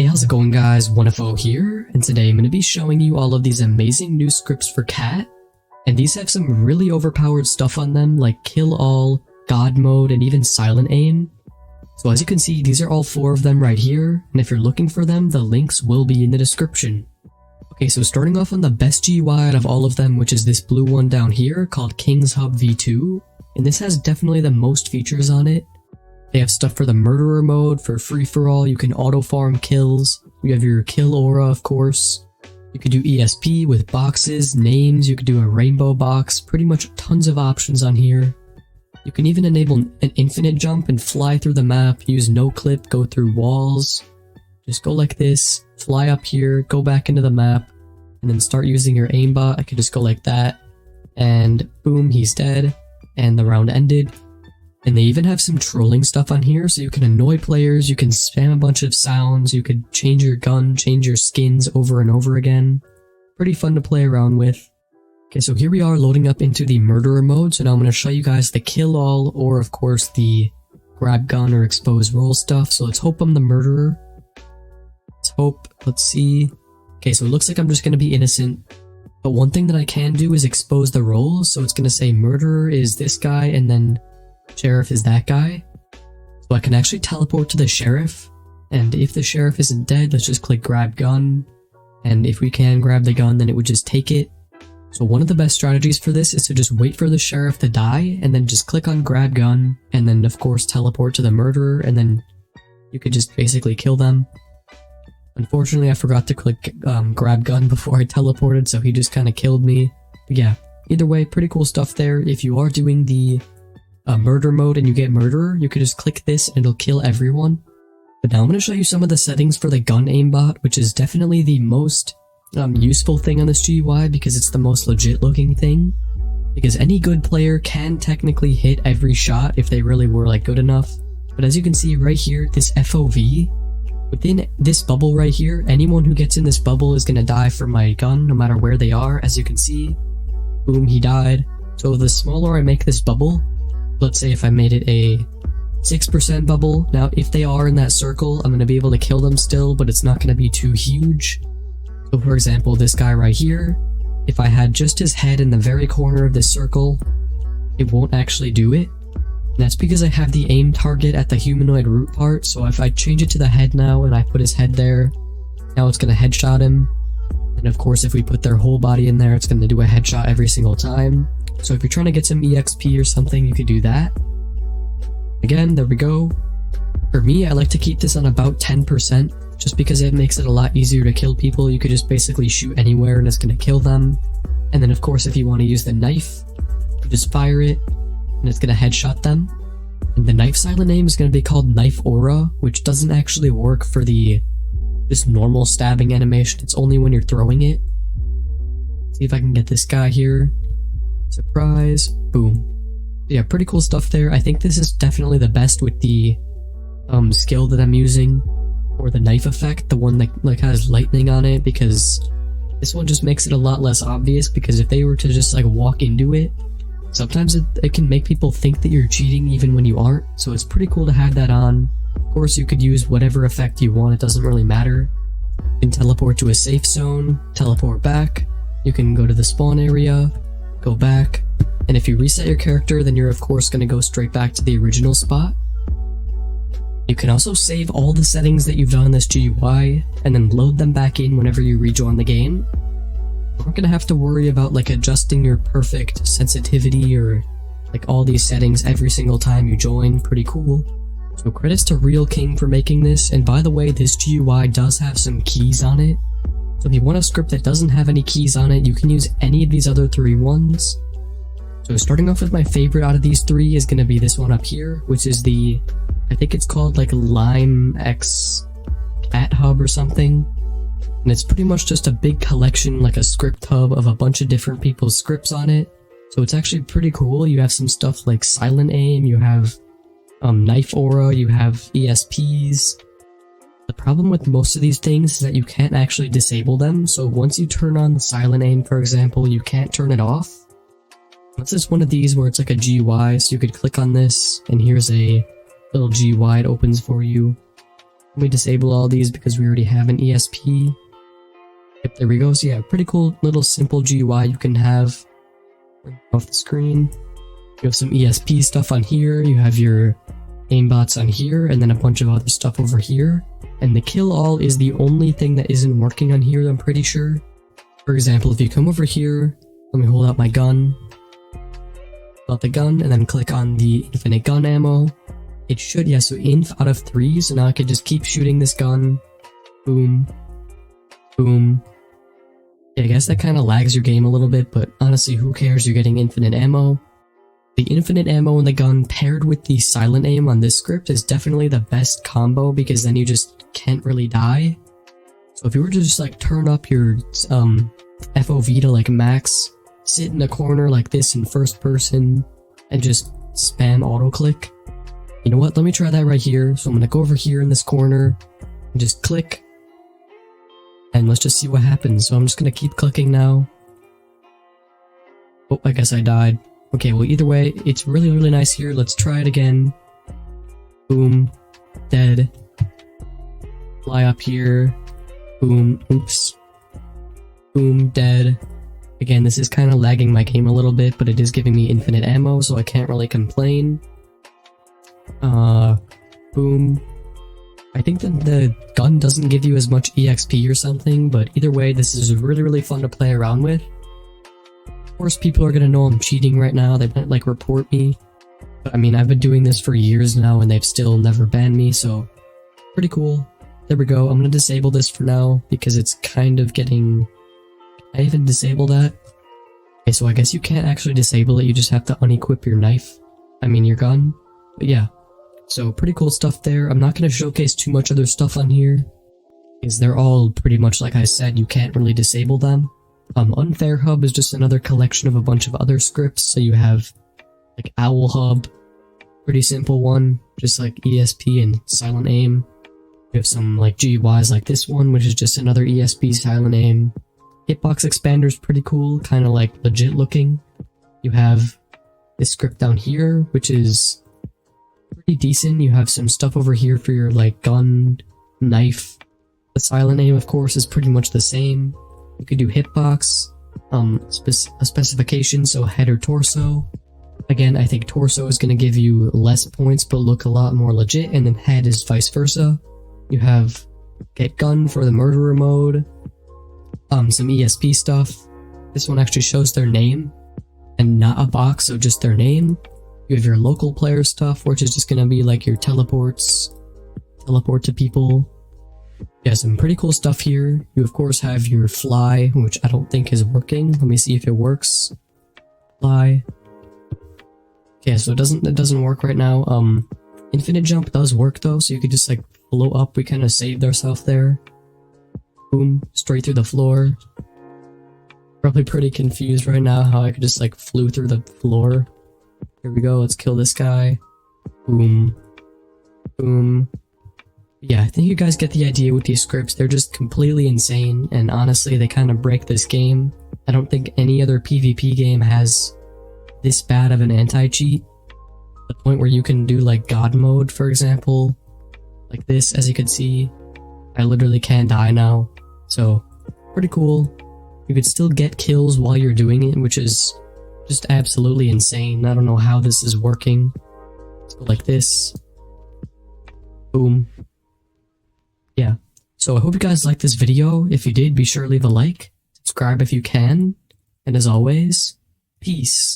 Hey, how's it going guys? 1FO here, and today I'm going to be showing you all of these amazing new scripts for Cat, and these have some really overpowered stuff on them like Kill All, God Mode, and even Silent Aim. So as you can see, these are all 4 of them right here, and if you're looking for them, the links will be in the description. Okay, so starting off on the best GUI out of all of them, which is this blue one down here called King's Hub V2, and this has definitely the most features on it. They have stuff for the murderer mode, for free-for-all, you can auto-farm kills, you have your kill aura of course, you could do ESP with boxes, names, you could do a rainbow box, pretty much tons of options on here. You can even enable an infinite jump and fly through the map, use no clip, go through walls. Just go like this, fly up here, go back into the map, and then start using your aimbot. I could just go like that, and boom, he's dead, and the round ended. And they even have some trolling stuff on here, so you can annoy players, you can spam a bunch of sounds, you could change your gun, change your skins over and over again. Pretty fun to play around with. Okay, so here we are loading up into the murderer mode, so now I'm going to show you guys the kill all, or of course the grab gun or expose role stuff. So let's hope I'm the murderer. Let's hope, let's see. Okay, so it looks like I'm just going to be innocent. But one thing that I can do is expose the roles, so it's going to say murderer is this guy, and then sheriff is that guy. So I can actually teleport to the sheriff, and if the sheriff isn't dead, let's just click grab gun, and if we can grab the gun, then it would just take it. So one of the best strategies for this is to just wait for the sheriff to die, and then just click on grab gun, and then of course teleport to the murderer, and then you could just basically kill them. Unfortunately, I forgot to click grab gun before I teleported, so he just kind of killed me. But yeah, either way, pretty cool stuff there. If you are doing the murder mode and you get murderer, you could just click this and it'll kill everyone. But now I'm going to show you some of the settings for the gun aimbot, which is definitely the most useful thing on this GUI because it's the most legit looking thing. Because any good player can technically hit every shot if they really were like good enough. But as you can see right here, this FOV, within this bubble right here, anyone who gets in this bubble is going to die from my gun no matter where they are. As you can see, boom, he died. So the smaller I make this bubble, let's say if I made it a 6% bubble, now if they are in that circle, I'm going to be able to kill them still, but it's not going to be too huge. So for example, this guy right here, if I had just his head in the very corner of this circle, it won't actually do it. And that's because I have the aim target at the humanoid root part, so if I change it to the head now and I put his head there, now it's going to headshot him. And of course if we put their whole body in there, it's going to do a headshot every single time. So if you're trying to get some EXP or something, you could do that. Again, there we go. For me, I like to keep this on about 10%, just because it makes it a lot easier to kill people. You could just basically shoot anywhere and it's going to kill them. And then of course, if you want to use the knife, you just fire it, and it's going to headshot them. And the knife silent aim is going to be called Knife Aura, which doesn't actually work for the just normal stabbing animation. It's only when you're throwing it. See if I can get this guy here. Surprise, boom. Yeah, pretty cool stuff there. I think this is definitely the best with the skill that I'm using, or the knife effect, the one that like has lightning on it, because this one just makes it a lot less obvious, because if they were to just like walk into it, sometimes it can make people think that you're cheating even when you aren't, so it's pretty cool to have that on. Of course, you could use whatever effect you want, it doesn't really matter. You can teleport to a safe zone, teleport back, you can go to the spawn area, go back, and if you reset your character, then you're of course going to go straight back to the original spot. You can also save all the settings that you've done in this GUI, and then load them back in whenever you rejoin the game. You aren't going to have to worry about like adjusting your perfect sensitivity or like all these settings every single time you join. Pretty cool. So credits to Real King for making this, and by the way, this GUI does have some keys on it. So if you want a script that doesn't have any keys on it, you can use any of these other 3 ones. So starting off with my favorite out of these 3 is going to be this one up here, which is the, I think it's called like Lime X Cat Hub or something. And it's pretty much just a big collection, like a script hub of a bunch of different people's scripts on it. So it's actually pretty cool. You have some stuff like Silent Aim, you have Knife Aura, you have ESPs. The problem with most of these things is that you can't actually disable them, so once you turn on the Silent Aim, for example, you can't turn it off. This is one of these where it's like a GUI, so you could click on this, and here's a little GUI it opens for you. Let me disable all these because we already have an ESP. Yep, there we go. So yeah, pretty cool little simple GUI you can have off the screen. You have some ESP stuff on here, you have your aimbots on here, and then a bunch of other stuff over here. And the kill all is the only thing that isn't working on here, I'm pretty sure. For example, if you come over here, let me hold out my gun, pull out the gun, and then click on the infinite gun ammo. It should, yeah, so inf out of 3, so now I can just keep shooting this gun. Boom. Boom. Yeah, I guess that kind of lags your game a little bit, but honestly, who cares? You're getting infinite ammo. The infinite ammo in the gun paired with the silent aim on this script is definitely the best combo because then you just can't really die. So if you were to just like turn up your FOV to like max, sit in a corner like this in first person, and just spam auto click. You know what? Let me try that right here. So I'm gonna go over here in this corner and just click. And let's just see what happens. So I'm just gonna keep clicking now. Oh, I guess I died. Okay, well either way, it's really nice here. Let's try it again. Boom. Dead. Fly up here. Boom. Oops. Boom. Dead. Again, this is kind of lagging my game a little bit, but it is giving me infinite ammo, so I can't really complain. Boom. I think that the gun doesn't give you as much EXP or something, but either way, this is really fun to play around with. Of course, people are gonna know I'm cheating right now, they might like report me. But I mean, I've been doing this for years now and they've still never banned me, so pretty cool. There we go, I'm gonna disable this for now because it's kind of getting... I even disable that? Okay, so I guess you can't actually disable it, you just have to unequip your knife. I mean your gun. But yeah. So pretty cool stuff there. I'm not going to showcase too much other stuff on here, because they're all pretty much like I said, you can't really disable them. Unfair Hub is just another collection of a bunch of other scripts, so you have like Owl Hub, pretty simple one, just like ESP and Silent Aim. You have some like GUIs like this one, which is just another ESP Silent Aim. Hitbox Expander's pretty cool, kind of like legit looking. You have this script down here, which is pretty decent. You have some stuff over here for your like gun, knife. The silent aim, of course, is pretty much the same. You could do hitbox, a specification, so head or torso. Again, I think torso is going to give you less points but look a lot more legit, and then head is vice versa. You have get gun for the murderer mode, some ESP stuff. This one actually shows their name and not a box, so just their name. You have your local player stuff, which is just gonna be like your teleports, teleport to people. Yeah, some pretty cool stuff here. You of course have your fly, which I don't think is working. Let me see if it works. Fly. Okay, so it doesn't work right now. Infinite jump does work though, so you could just like blow up. We kind of saved ourselves there. Boom, straight through the floor. Probably pretty confused right now how I could just like flew through the floor. Here we go, let's kill this guy. Boom. Boom. Yeah, I think you guys get the idea with these scripts. They're just completely insane, and honestly, they kind of break this game. I don't think any other PvP game has this bad of an anti-cheat. The point where you can do like God mode, for example. Like this, as you can see. I literally can't die now. So, pretty cool. You could still get kills while you're doing it, which is just absolutely insane. I don't know how this is working. Let's go like this. Boom. Yeah. So I hope you guys liked this video. If you did, be sure to leave a like. Subscribe if you can. And as always, peace.